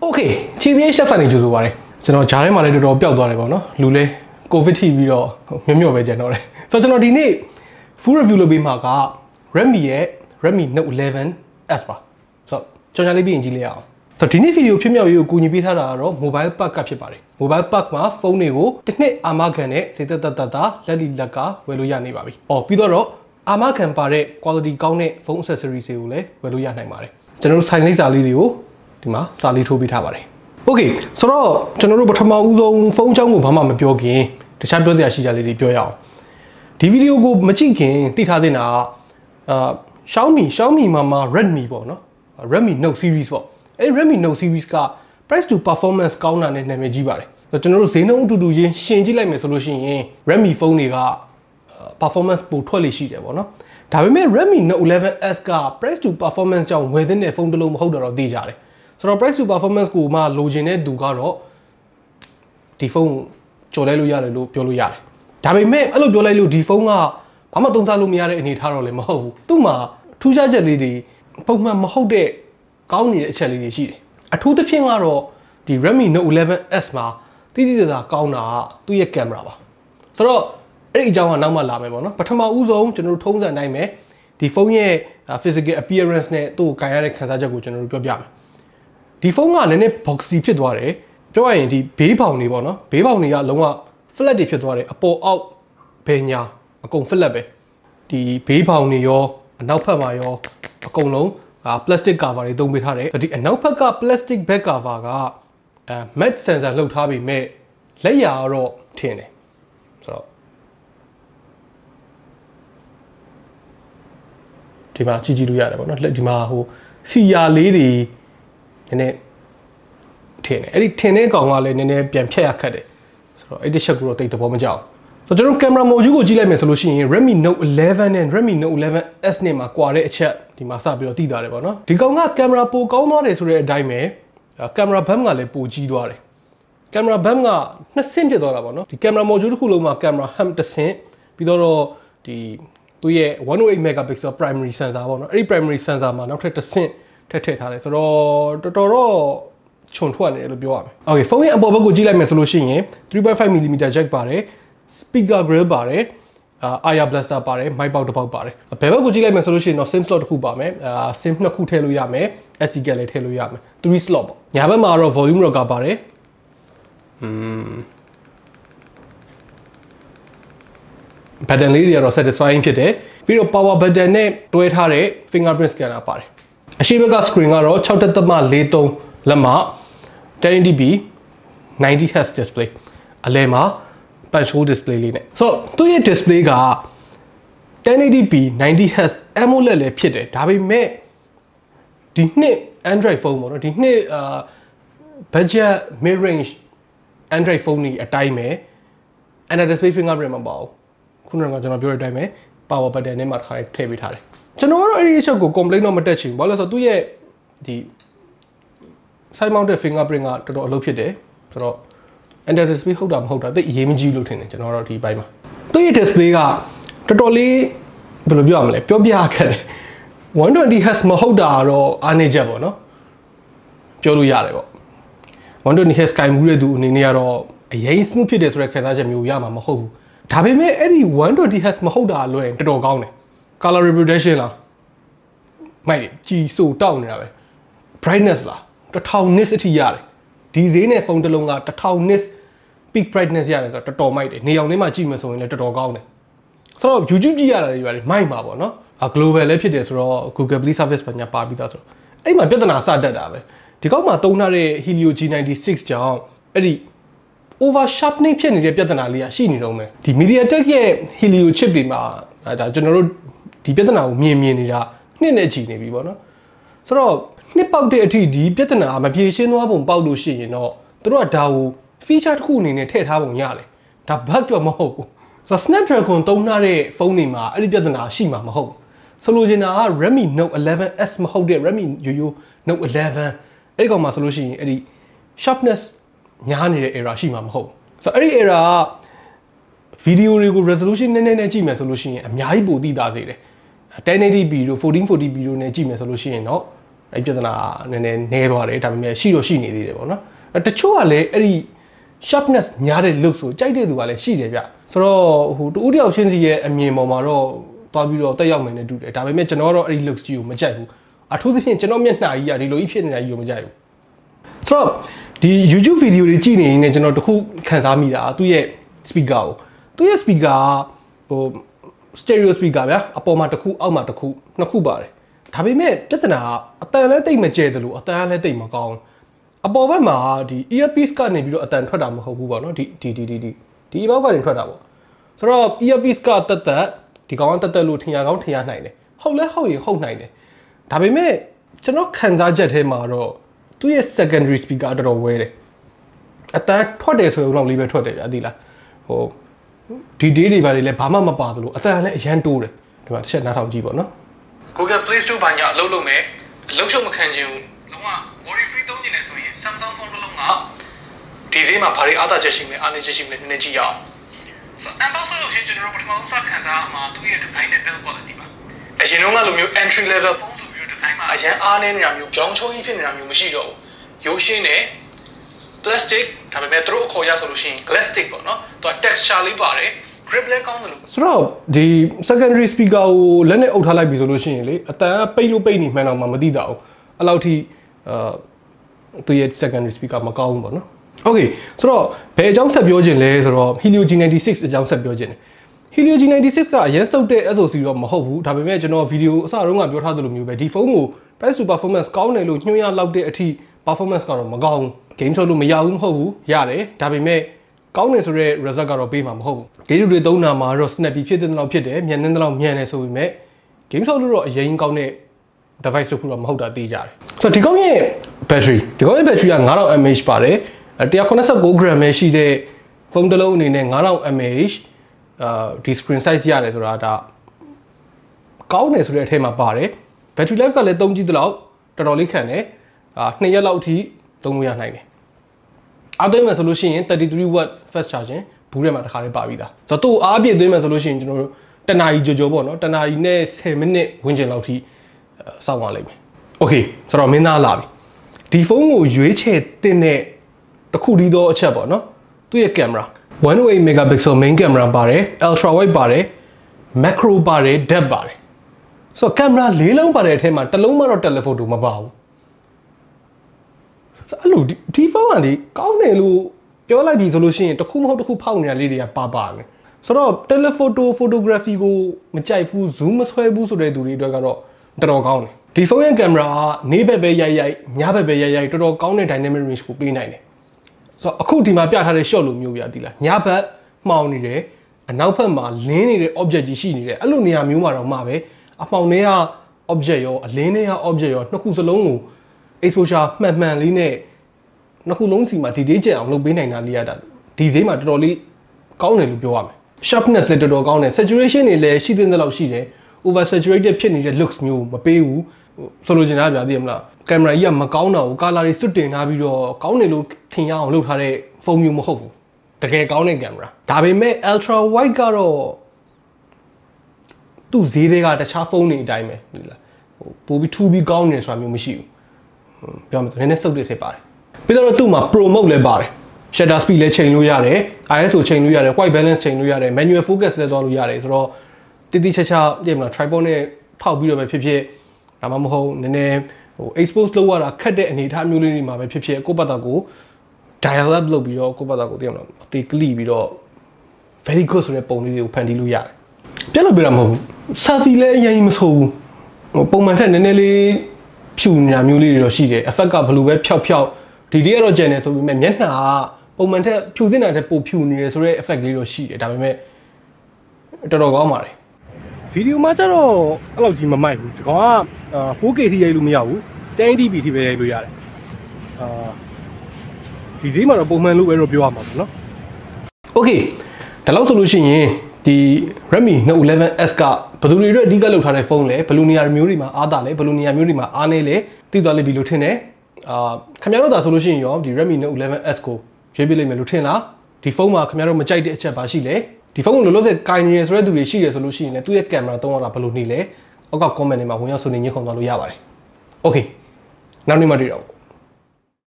Okay, TBH Labs နေကြိုဆိုပါရစေကျွန်တော်ဂျားထဲမှာလည်းတော်တော်ပျောက်သွားတယ်ပေါ့နော်လူလဲ COVID ထိပြီးတော့မျောပဲကျန်တော့တယ်ဆိုတော့ကျွန်တော်ဒီနေ့ full review လုပ်ပေးမှာက Redmi ရဲ့ Redmi Note 11S ပါဆိုတော့ကျွန်တော်လေးပြီးရင်ကြည့်လိုက်အောင်ဆိုတော့ဒီနေ့ဗီဒီယိုဖြစ်မြောက်ရေးကိုကူညီပေးထားတာကတော့ mobile pack ကဖြစ်ပါတယ် mobile pack မှာဖုန်းတွေကိုတစ်နှစ်အာမခံနဲ့စိတ်သက်သက်လက်လီလက်ကဝယ်လို့ရနေပါပြီပြီးတော့အာမခံပါတဲ့ quality ကောင်းတဲ့ဖုန်း accessories တွေကိုလည်းဝယ်လို့ရနိုင်ပါတယ်ကျွန်တော်တို့ဆိုင်လိပ်စာလေးတွေကိုဒီမှာစာလေးထိုးပေးထားပါတယ် Okay ဆိုတော့ကျွန်တော်တို့ပထမဦးဆုံးဖုန်းအကြောင်းကိုဘာမှမပြောခင်တခြားပြောစရာရှိကြလေးတွေပြောရအောင်ဒီဗီဒီယိုကိုမကြည့်ခင်သိထားသင့်တာကXiaomi မှာ Redmi ပေါ့နော် Redmi Note series ပေါ့အဲ Redmi Note series က price to performance ကောင်းတာနဲ့နာမည်ကြီးပါတယ်ကျွန်တော်တို့ဈေးနှုန်းအတူတူချင်းရှင်ကြည့်လိုက်မယ်ဆိုလို့ရှိရင် Redmi ဖုန်းတွေက performance ပိုထွက်လေရှိတယ်ပေါ့နော်ဒါပေမဲ့ Redmi Note 11S က price to performance ကြောင့်ဝယ်သင့်တဲ့ဖုန်းတစ်လုံးမဟုတ်တော့သိကြတယ်ဆိုတော့ price to performance ကိုမှလိုချင်တဲ့သူကတော့ဒီဖုန်းကြော်လိုက်လို့ရတယ်လို့ပြောလို့ရတယ်ဒါပေမဲ့အဲ့လိုပြောလိုက်လို့ဒီဖုန်းကဘာမှသုံးစားလို့မရတဲ့အနေထားတော့လည်းမဟုတ်ဘူးသူ့မှာထူးခြားချက်လေးတွေပုံမှန်မဟုတ်တဲ့ကောင်းနေတဲ့အချက်လေးတွေရှိတယ်အထူးသဖြင့်ကတော့ဒီ Redmi Note 11S မှာတိတိကျကျကောင်းတာကသူ့ရဲ့ကင်မရာပါဆိုတော့အဲ့ဒီအကြောင်းကနောက်မှလာမယ်ပေါ့နော်ပထမဦးဆုံးကျွန်တော်တို့ထုံးစံတိုင်းပဲဒီဖုန်းရဲ့ physical appearance နဲ့သူ့ကိုကန်ရတဲ့ခံစားချက်ကိုကျွန်တော်တို့ပြောပြမယ်ဒီဖုန်းကလည်းနည်း boxy ဖြစ်သွားတယ်ပြောရရင်ဒီဘေးပေါင်တွေပေါ့နော်ဘေးပေါင်တွေကလုံးဝ flat တွေဖြစ်သွားတယ်အပေါ်အောက်ဘယ်ညာအကုန် flat ပဲဒီဘေးပေါင်တွေရောအနောက်ဘက်မှာရောအကုန်လုံးplastic cover တွေသုံးပေးထားတယ်ဒီအနောက်ဘက်က plastic back cover ကmatte sensor လှုပ်ထားပြီးမဲ့လက်ရာတော့ထင်တယ်ဆိုတော့ဒီမှာကြည့်လို့ရတယ်ပေါ့နော်ဒီမှာဟိုစီယာလေးတွေနည်းနည်းထင်တယ်အဲ့ဒီထင်တဲ့ကောင်ကလည်းနည်းနည်းပြန်ဖြတ်ရခက်တယ်ဆိုတော့အဲ့ဒီချက်ကိုတော့တိတ်သဘောမကျအောင်ဆိုတော့ကျွန်တော်ကင်မရာ module ကိုကြည့်လိုက်မယ်ဆိုလို့ရှိရင် Redmi Note 11 နဲ့ Redmi Note 11S နဲ့မှာကွာတဲ့အချက်ဒီမှာစပြီးတော့သိတာတယ်ပေါ့နော်ဒီကောင်ကကင်မရာပိုကောင်းသွားတယ်ဆိုတဲ့အတိုင်းပဲကင်မရာဘမ်ကလည်းပိုကြီးသွားတယ်ကင်မရာဘမ်ကနှစ်ဆင့်ဖြစ်သွားတာပေါ့နော်ဒီကင်မရာ module တစ်ခုလုံးမှာကင်မရာ hum တစ်ဆင့်ပြီးတော့ဒီသူရဲ့108 megapixel primary sensor ပေါ့နော်အဲ့ဒီ primary sensor မှာနောက်ထပ်တစ်ဆင့်ထည့်ထားတယ်ဆိုတော့တော်တော်ချွန်ထွက်နေတယ်လို့ပြောရမယ်။ Okay ဖုန်းရဲ့အပေါ်ဘက်ကိုကြည့်လိုက်မယ်ဆိုလို့ရှိရင် 3.5mm jack ပါတယ် speaker grill ပါတယ်IR blaster ပါတယ် mic ပေါက်တစ်ပေါက်ပါတယ်။ဘယ်ဘက်ကိုကြည့်လိုက်မယ်ဆိုလို့ရှိရင်တော့ SIM slot တစ်ခုပါမယ်။ SIM နှစ်ခုထည့်လို့ရမယ်။ SD card လည်းထည့်လို့ရမယ်။3 slot ပေါ့။ညာဘက်မှာတော့ volume rocker ပါတယ်။button လေးတွေကတော့ satisfying ဖြစ်တယ်။ပြီးတော့ power button နဲ့တွဲထားတဲ့ fingerprint scanner ပါတယ်။အရှိဘက်က screen ကတော့ 6.43 လက်မ 1080p 90Hz display အလဲမှာ punch hole display လေးနဲ့ဆိုတော့သူ့ရဲ့ display က 1080p 90Hz AMOLED လည်းဖြစ်တယ်ဒါပေမဲ့ဒီနှစ် Android phone ပေါ့နော်ဒီနှစ်budget mid range Android phone တွေအတိုင်းပဲ Android display fingerprint မပါဘူးခုနကကျွန်တော်ပြောတဲ့အတိုင်းပဲ power button နဲ့မှတစ်ခါထည့်ပေးထားတယ်ကျွန်တော်ကတော့အဲ့ဒီအချက်ကို complaint တော့မတက်ချင်ဘူးဘာလို့လဲဆိုတော့သူ့ရဲ့ဒီ side mounted fingerprint ကတော်တော်အလုပ်ဖြစ်တယ်ဆိုတော့ Android display ဟုတ်တာမဟုတ်တာတိတ်အရေးမကြီးလို့ထင်တယ်ကျွန်တော်တို့ဒီဘက်မှာသူ့ရဲ့ display ကတော်တော်လေးဘယ်လိုပြောရမလဲပြောပြခဲ့တယ် 120Hz မဟုတ်တာတော့အားနေချက်ပေါ့နော်ပြောလို့ရတယ်ပေါ့ 120Hz ကင်မှုတဲ့သူအနေနဲ့ကတော့အရင် smooth ဖြစ်တယ်ဆိုတဲ့ခံစားချက်မျိုးရမှာမဟုတ်ဘူးဒါပေမဲ့အဲ့ဒီ 120Hz မဟုတ်တာလွယ်တော်တော်ကောင်းတယ် color reproduction လားမိုက်ကြည်ဆိုတောက်နေတာပဲ brightness လား1000 nits အထိရတယ်ဒီဈေးနဲ့ဖုန်းတစ်လုံးက1000 nits peak brightness ရတယ်ဆိုတော့တော်တော်မိုက်တယ်နေအောင်လေးမှကြည့်မယ်ဆိုရင်လည်းတော်တော်ကောင်းတယ်ဆိုတော့ YouTube ကြည့်ရတာတွေပါတယ်မိုက်ပါပေါ့နော်global လည်းဖြစ်တယ်ဆိုတော့ Google Play Service ပညာပါပြီးသားဆိုတော့အဲ့မှာပြဿနာစတတ်တာပဲဒီကောက်မှာသုံးထားတဲ့ Helio G96 ကြောင့်အဲ့ဒီ over sharpening ဖြစ်နေတဲ့ပြဿနာလေးကရှိနေတော့မယ်ဒီ MediaTek ရဲ့ Helio chip တွေမှာဒါကျွန်တော်တို့ဒီပြဿနာကိုမြင်နေတာနှစ်နဲ့ချီနေပြီပေါ့နော်ဆိုတော့နှစ်ပေါက်တဲ့အထိဒီပြဿနာမပြေရှင်းသွားပုံပေါက်လို့ရှိရင်တော့တို့ကဒါကို feature တစ်ခုအနေနဲ့ထည့်ထားပုံရတယ်ဒါ bug တော့မဟုတ်ဘူးဆိုတော့ Snapdragon သုံးထားတဲ့ဖုန်းတွေမှာအဲ့ဒီပြဿနာရှိမှာမဟုတ်ဆိုလိုချင်တာက Redmi Note 11S မဟုတ်တဲ့ Redmi Note 11အဲ့ကောင်မှာဆိုလို့ရှိရင်အဲ့ဒီ sharpness များနေတဲ့ error ရှိမှာမဟုတ်ဆိုတော့အဲ့ဒီ error က video တွေကို resolution နည်းနည်းနဲ့ကြည့်မယ်ဆိုလို့ရှိရင်အများကြီးပိုသိသားစေတယ် 1080p တို့ 1440p တို့နဲ့ကြည့်မယ်ဆိုလို့ရှိရင်တော့ အဲ့ပြဿနာနည်းနည်းနေသွားတယ်ဒါပေမဲ့ရှိတော့ရှိနေသေးတယ်ပေါ့နော်တချို့ကလည်းအဲ့ဒီ sharpness များတဲ့ look ဆိုကြိုက်တဲ့သူကလည်းရှိတယ်ဗျဆိုတော့ဟိုတူတယောက်ချင်းစီရဲ့အမြင်ပေါ်မှာတော့တွားပြီးတော့တက်ရောက်နေတယ်တူတယ်ဒါပေမဲ့ကျွန်တော်ကတော့အဲ့ဒီ looks ကြီးကိုမကြိုက်ဘူးအထူးသဖြင့်ကျွန်တော်မျက်နှာကြီးကဒီလိုကြီးဖြစ်နေတာကြီးကိုမကြိုက်ဘူးဆိုတော့ဒီ YouTube video တွေကြည့်နေရင်ကျွန်တော်တခုခံစားမိတာသူ့ရဲ့ speaker ကိုသူ့ရဲ့ speaker ဟို stereo speaker ဗျာအပေါ်မှာတစ်ခုအောက်မှာတစ်ခုနှစ်ခုပါတယ်ဒါပေမဲ့ပြဿနာကအတန်လည်းတိတ်မကျဲတယ်လို့အတန်လည်းတိတ်မကောင်းအပေါ်ဘက်မှာဒီ earpiece ကနေပြီးတော့အတန်ထွက်တာမဟုတ်ဘူးပေါ့နော်ဒီဘောက်ကနေထွက်တာပေါ့ဆိုတော့ earpiece ကတက်ဒီကောင်ကတက်လို့ထင်ရကောင်းထင်ရနိုင်တယ်ဟုတ်လဲဟုတ်ရင်ဟုတ်နိုင်တယ်ဒါပေမဲ့ကျွန်တော်ခံစားချက်ထဲမှာတော့သူ့ရဲ့ secondary speaker တော်တော်ဝဲတယ်အတန်ထွက်တယ်ဆိုရင်တော့လေးပဲထွက်တယ်ဗျာသိလားဟိုဒီ day တွေပါလေလဲဘာမှမပါသလိုအတန်လည်းအရန်တိုးတယ်ဒီမှာတစ်ချက်နားထောင်ကြည့်ပေါ့နော် Google Play Store ဘာညာအလုပ်လုပ်မယ်အလုပ်ရှုပ်မခံချင်ဘူးလုံးဝ worry free သုံးချင်တယ်ဆိုရင် Samsung phone တစ်လုံးကဒီဈေးမှာဘာတွေအားသာချက်ရှိမလဲအားနည်းချက်ရှိမလဲနည်းနည်းကြည့်အောင်ဆို unboxing လို့ရှိရင်ကျွန်တော်ပထမဆုံးစခံစားမှာသူ့ရဲ့ design နဲ့ build quality ပါအရင်ကလိုမျိုး entry level phone ဆိုပြီးတော့ design မှာအရင်အားနည်းနေတာမျိုးပြောင်းချိုးကြီးဖြစ်နေတာမျိုးမရှိတော့ဘူးရိုးရှင်းတယ် plastic ဒါပေမဲ့သူတို့အခေါ်ရဆိုလို့ရှိရင် plastic ပေါ့နော်သူက texture လေးပါတယ် grip လည်းကောင်းတယ်လို့ဆိုတော့ဒီ secondary speaker ကိုလက်နဲ့အုပ်ထားလိုက်ပြီဆိုလို့ရှိရင်လေအတန်ပိတ်လို့ပိတ်နေမှန်းတော့မှမသိတာဘူးအဲ့လောက်ထိသူရဲ့ secondary speaker မကောင်းဘူးပေါ့နော် okay ဆိုတော့ဘယ်အကြောင်းဆက်ပြောခြင်းလဲဆိုတော့ Helio G96 အကြောင်းဆက်ပြောခြင်းတယ် Helio G96 ကအရင်စုပ်တဲ့ SoC တော့မဟုတ်ဘူးဒါပေမဲ့ကျွန်တော်ဗီဒီယိုအစတုန်းကပြောထားသလိုမျိုးပဲဒီဖုန်းကို price to performance ကောင်းတယ်လို့ညွှန်းရလောက်တဲ့အထိ performance ကတော့မကောင်းဘူး game ဆော့လို့မရဘူးမဟုတ်ဘူးရတယ်ဒါပေမဲ့ကောင်းတယ်ဆိုတဲ့ result ကတော့ပေးမှာမဟုတ်ဘူးဒီလိုတွေသုံးတာမှာတော့ snappy ဖြစ်တဲ့လောက်ဖြစ်တယ်မြန်တဲ့လောက်မြန်တယ်ဆိုပေမဲ့ game ဆော့လို့တော့အရင်ကောင်းတဲ့ device တစ်ခုတော့မဟုတ်တာသိကြတယ်ဆိုတော့ဒီကောင်းရဲ့ battery က 9000 mAh ပါတယ်189 gram ပဲရှိတဲ့ဖုန်းတစ်လုံးအနေနဲ့9000 mAh ဒီ screen size ရတယ်ဆိုတာဒါကောင်းတယ်ဆိုတဲ့အထက်မှာပါတယ် battery life ကလည်းသုံးကြည့်သလောက်တော်တော်လေးခံတယ်2ရက်လောက်အထိသုံးလို့ရနိုင်တယ်အားသွင်းမယ်ဆိုလို့ရှိရင်33 watt fast charging ဘူးထဲမှာတစ်ခါလေးပါပြီးသားဆိုတော့သူ့အားပြည့်သွင်းမယ်ဆိုလို့ရှိရင်ကျွန်တော်တို့တနာရီကြော်ပေါ့နော်တနာရီနဲ့10မိနစ်ဝန်းကျင်လောက်ထိစောင့်ရလိမ့်မယ် okay ဆိုတော့မင်းသားလာပြီဒီဖုန်းကိုရွေးချယ်တင်တဲ့တစ်ခုတည်းသောအချက်ပေါ့နော်သူ့ရဲ့ camera 108 megapixel main camera ပါတယ် ultra wide ပါတယ် macro ပါတယ် depth ပါတယ်ဆိုတော့ camera ၄လုံးပါတဲ့အထဲမှာတစ်လုံးမှတော့ telephoto မပါဘူးအဲ့လိုဒီဖုန်းကလေကောင်းတယ်လို့ပြောလိုက်ပြီဆိုလို့ရှိရင်တစ်ခုမဟုတ်တစ်ခုဖောက်နေတာလေးတွေကပါနေဆိုတော့ telephoto photography ကိုမကြိုက်ဘူး zoom မဆွဲဘူးဆိုတဲ့သူတွေအတွက်ကတော့တော်တော်ကောင်းတယ်ဒီဖုန်းရဲ့ camera ကနေဘက်ပဲရိုက်ညဘက်ပဲရိုက်တော်တော်ကောင်းတဲ့ dynamic range ကိုပေးနိုင်တယ်ဆိုတော့အခုဒီမှာပြထားတဲ့ shot လိုမျိုးပြသီလားညဘက်မှောင်နေတယ်အနောက်ဘက်မှာလင်းနေတဲ့ object ကြီးရှိနေတယ်အဲ့လိုနေရာမျိုးမှာတော့မှပဲအမှောင်တွေက object ရောအလင်းတွေက object ရောနှစ်ခုစလုံးကို exposure မှန်လေးနဲ့နှစ်ခုလုံးစီမှာ detail ကျအောင်လုပ်ပေးနိုင်တာလေးရတာဒီဈေးမှာတော်တော်လေးကောင်းတယ်လို့ပြောရမယ် sharpness လည်းတော်တော်ကောင်းတယ် saturation တွေလည်းရှိတဲ့လောက်ရှိတယ် over saturated ဖြစ်နေတဲ့ looks မျိုးမပေးဘူးဆိုလိုချင်တာဗျာသိရမလားကင်မရာကြီးကမကောင်းတာကို color တွေစွတ်တင်ထားပြီးတော့ကောင်းတယ်လို့ထင်ရအောင်လုပ်ထားတဲ့ဖုန်းမျိုးမဟုတ်ဘူးတကယ်ကောင်းတဲ့ကင်မရာဒါပေမဲ့ ultra wide ကတော့သူ့ဈေးတွေကတခြားဖုန်းတွေအတိုင်းပဲဟုတ်လားဟိုပိုပြီးထူပြီးကောင်းနေဆိုတာမျိုးမရှိဘူးပြောမယ်ဆိုနည်းနည်းစုပ်တဲ့ထည့်ပါတယ်ပြီးတော့သူ့မှာ pro mode လည်းပါတယ် shutter speed လည်းချိန်လို့ရတယ် ISO ချိန်လို့ရတယ် white balance ချိန်လို့ရတယ် manual focus လည်းသွားလို့ရတယ်ဆိုတော့တိချာပြည့်မလား tripod နဲ့ထောက်ပြီးတော့ပဲဖြစ်ဒါမှမဟုတ်နည်းနည်းဟို expose လုပ်ရတာခက်တဲ့အနေအထားမျိုးလေးတွေမှာပဲဖြစ်ကိုယ့်ဘက်ကို dial up လုပ်ပြီးတော့ကိုယ့်ဘက်ကိုသိရမလားအသေးကလိပြီးတော့ very good ဆိုတဲ့ပုံလေးတွေကိုဖန်တီးလို့ရတယ်ပြတ်လို့ပြတာမဟုတ်ဘူး selfie လည်းအရင်မဆိုးဘူးဟိုပုံမှန်ထက်နည်းနည်းလေးဖြူနေတာမျိုးလေးတွေတော့ရှိတယ် effect ကဘယ်လိုပဲဖြောက်ဒီကတော့ကျန်နေဆိုပေမဲ့မျက်နှာကပုံမှန်ထက်ဖြူစင်တာထက်ပိုဖြူနေတယ်ဆိုတော့ effect လေးတော့ရှိတယ်ဒါပေမဲ့တော်တော်ကောင်းပါတယ်ဗီဒီယိုမှာကျတော့အဲ့လောက်ကြီးမမိုက်ဘူးဒီကောင်က 4K ထိရိုက်လို့မရဘူး 1080p ထိပဲရိုက်လို့ရတယ်ဒီဈေးမှာတော့ပုံမှန်လို့ပဲတော့ပြောရမှာပေါ့နော် Okay ဒါလို့ဆိုလို့ရှိရင်ဒီ Redmi Note 11S ကဘယ်သူတွေအတွက်အဓိကလောက်ထားတဲ့ဖုန်းလဲဘယ်လိုနေရာမျိုးတွေမှာအားသာလဲဘယ်လိုနေရာမျိုးတွေမှာအားနည်းလဲသိသွားလိမ့်ပြီလို့ထင်တယ်ခင်ဗျားတို့သာဆိုလို့ရှိရင်ရောဒီ Redmi Note 11S ကိုရွေးပြလိုက်မယ်လို့ထင်လားဒီဖုန်းမှာခင်ဗျားတို့မကြိုက်တဲ့အချက်ပါရှိလဲဒီဖုန်းကိုလောလောဆယ်ကင်နေရဆိုတဲ့သူတွေရှိရဆိုလို့ရှိရင်လည်းသူ့ရဲ့ကင်မရာသုံးရတာဘယ်လိုနေလဲအောက်က comment တွေမှာဝင်ရောက်ဆွေးနွေးညှိနှိုင်းသွားလို့ရပါတယ် Okay နောက်နေ့မှတွေ့တော့